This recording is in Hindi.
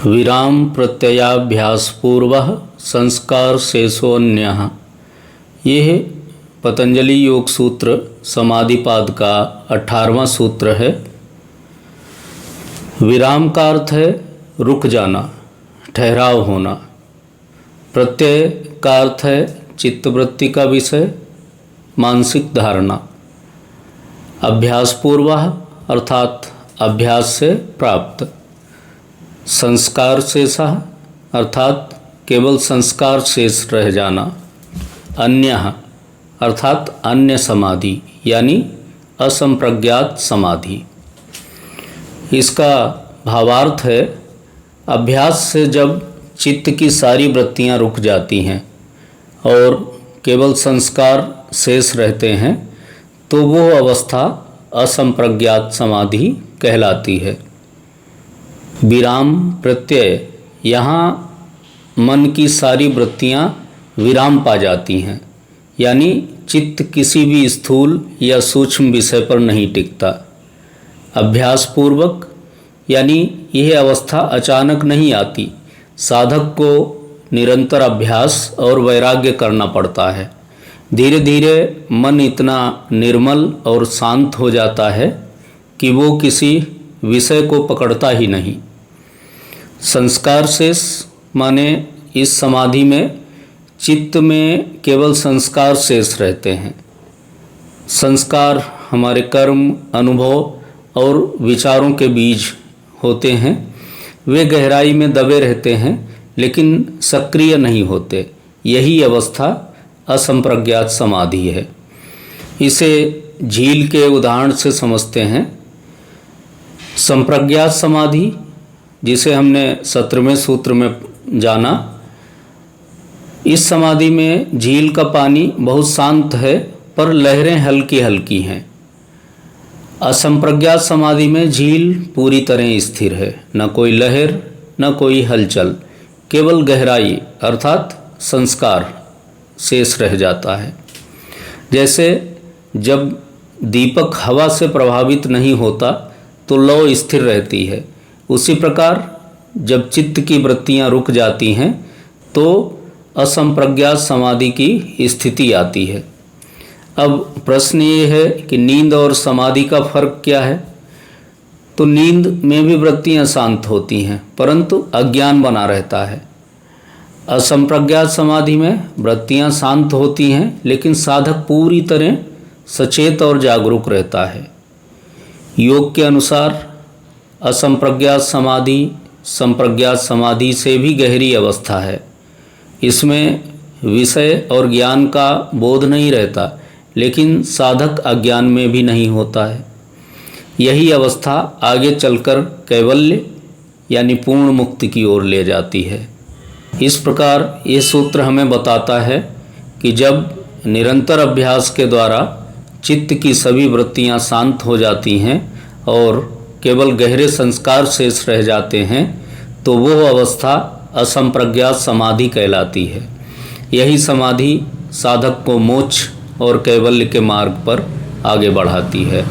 विराम प्रत्ययाभ्यास पूर्व संस्कार शेषोन्यः। ये है पतंजलि योग सूत्र समाधिपाद का 18वां सूत्र है। विराम का अर्थ है रुक जाना, ठहराव होना। प्रत्यय का अर्थ है चित्तवृत्ति का विषय, मानसिक धारणा। अभ्यास पूर्व अर्थात अभ्यास से प्राप्त। संस्कार शेषः अर्थात केवल संस्कार शेष रह जाना। अन्यः अर्थात अन्य समाधि यानी असंप्रज्ञात समाधि। इसका भावार्थ है अभ्यास से जब चित्त की सारी वृत्तियां रुक जाती हैं और केवल संस्कार शेष रहते हैं तो वो अवस्था असंप्रज्ञात समाधि कहलाती है। विराम प्रत्यय, यहाँ मन की सारी वृत्तियाँ विराम पा जाती हैं, यानी चित्त किसी भी स्थूल या सूक्ष्म विषय पर नहीं टिकता। अभ्यास पूर्वक यानी यह अवस्था अचानक नहीं आती, साधक को निरंतर अभ्यास और वैराग्य करना पड़ता है। धीरे धीरे मन इतना निर्मल और शांत हो जाता है कि वो किसी विषय को पकड़ता ही नहीं। संस्कार शेष माने इस समाधि में चित्त में केवल संस्कार शेष रहते हैं। संस्कार हमारे कर्म, अनुभव और विचारों के बीज होते हैं। वे गहराई में दबे रहते हैं लेकिन सक्रिय नहीं होते। यही अवस्था असंप्रज्ञात समाधि है। इसे झील के उदाहरण से समझते हैं। संप्रज्ञात समाधि जिसे हमने 17वें सूत्र में जाना, इस समाधि में झील का पानी बहुत शांत है पर लहरें हल्की हल्की हैं। असंप्रज्ञात समाधि में झील पूरी तरह स्थिर है, न कोई लहर न कोई हलचल, केवल गहराई अर्थात संस्कार शेष रह जाता है। जैसे जब दीपक हवा से प्रभावित नहीं होता तो लौ स्थिर रहती है, उसी प्रकार जब चित्त की वृत्तियां रुक जाती हैं तो असंप्रज्ञात समाधि की स्थिति आती है। अब प्रश्न ये है कि नींद और समाधि का फर्क क्या है? तो नींद में भी वृत्तियां शांत होती हैं परंतु अज्ञान बना रहता है। असंप्रज्ञात समाधि में वृत्तियां शांत होती हैं लेकिन साधक पूरी तरह सचेत और जागरूक रहता है। योग के अनुसार असंप्रज्ञात समाधि संप्रज्ञात समाधि से भी गहरी अवस्था है। इसमें विषय और ज्ञान का बोध नहीं रहता लेकिन साधक अज्ञान में भी नहीं होता है। यही अवस्था आगे चलकर कैवल्य यानी पूर्ण मुक्ति की ओर ले जाती है। इस प्रकार ये सूत्र हमें बताता है कि जब निरंतर अभ्यास के द्वारा चित्त की सभी वृत्तियां शांत हो जाती हैं और केवल गहरे संस्कार शेष रह जाते हैं तो वो अवस्था असंप्रज्ञात समाधि कहलाती है। यही समाधि साधक को मोक्ष और कैवल्य के मार्ग पर आगे बढ़ाती है।